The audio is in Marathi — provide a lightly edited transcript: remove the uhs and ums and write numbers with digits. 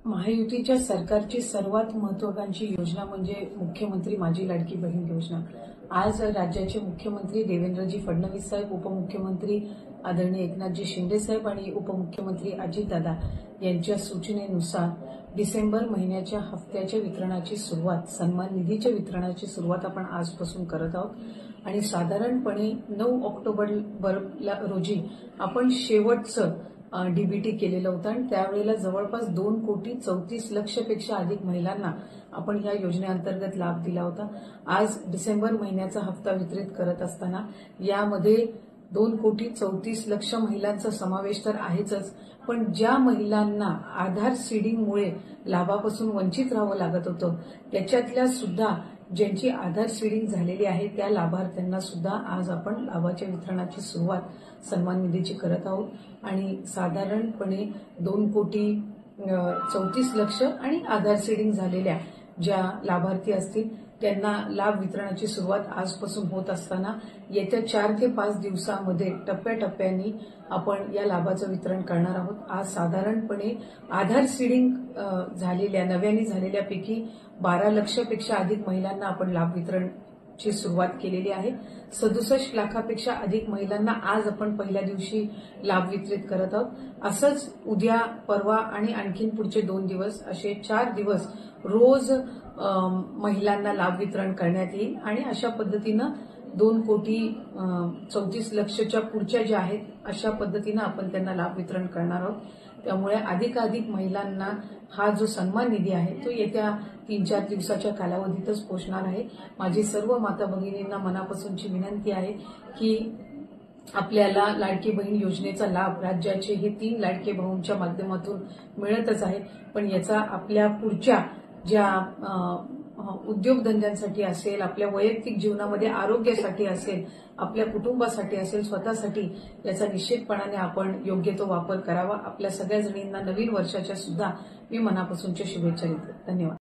महायुतीच्या सरकारची सर्वात महत्त्वाकांक्षी योजना म्हणजे मुख्यमंत्री माझी लाडकी बहीण योजना। आज राज्याचे मुख्यमंत्री देवेंद्रजी फडणवीस साहेब, उपमुख्यमंत्री आदरणीय एकनाथजी शिंदे साहेब आणि उपमुख्यमंत्री अजितदादा यांच्या सूचनेनुसार डिसेंबर महिन्याच्या हप्त्याच्या वितरणाची सुरुवात, सन्मान निधीच्या वितरणाची सुरुवात आपण आजपासून करत आहोत आणि साधारणपणे 9 ऑक्टोबर रोजी आपण शेवटचं डीबीटी केलेलं होतं आणि त्यावेळेला जवळपास 2,34,00,000 पेक्षा अधिक महिलांना आपण या योजनेअंतर्गत लाभ दिला होता। आज डिसेंबर महिन्याचा हप्ता वितरित करत असताना यामध्ये 2,34,00,000 महिलांचा समावेश तर आहेच, पण ज्या महिलांना आधार सीडिंगमुळे लाभापासून वंचित राहावं लागत होतं त्याच्यातल्या सुद्धा ज्यांची आधार सीडिंग झालेली आहे त्या लाभार्थ्यांना सुद्धा आज आपण लाभाच्या वितरणाची सुरुवात सन्मान निधीची करत आहोत आणि साधारणपणे 2,34,00,000 आणि आधार सीडिंग झालेल्या ज्या लाभार्थी असतील त्यांना लाभ वितरणाची सुरुवात आजपासून होत असताना येत्या 4 ते 5 दिवसांमध्ये टप्प्याटप्प्याने आपण या लाभाचं वितरण करणार आहोत। आज साधारणपणे आधार सीडिंग झालेल्या नव्याने झालेल्यापैकी 12 लाखापेक्षा अधिक महिलांना आपण लाभ वितरणची सुरुवात केलेली आहे। 67 लाखापेक्षा अधिक महिलांना आज आपण पहिल्या दिवशी लाभ वितरित करत आहोत। असंच उद्या, परवा आणि आणखीन पुढचे 2 दिवस असे 4 दिवस रोज महिलांना लाभ वितरण करण्यात येईल आणि अशा पद्धतीनं 2,34,00,000च्या पुढच्या ज्या आहेत अशा पद्धतीनं आपण त्यांना लाभ वितरण करणार आहोत। त्यामुळे अधिकाधिक महिलांना हा जो सन्मान निधी आहे तो येत्या 3-4 दिवसाच्या कालावधीतच पोहोचणार आहे। माझी सर्व माता भगिनींना मनापासूनची विनंती आहे की आपल्याला लाडकी बहीण योजनेचा लाभ राज्याचे हे 3 लाडके भाऊंच्या माध्यमातून मिळतच आहे, पण याचा आपल्या पुढच्या ज्या उद्योगधंद्यांसाठी असेल, आपल्या वैयक्तिक जीवनामध्ये आरोग्यासाठी असेल, आपल्या कुटुंबासाठी असेल, स्वतःसाठी याचा निश्चितपणाने आपण योग्य तो वापर करावा। आपल्या सगळ्या जणींना नवीन वर्षाच्या सुद्धा मी मनापासूनच्या शुभेच्छा देते। धन्यवाद।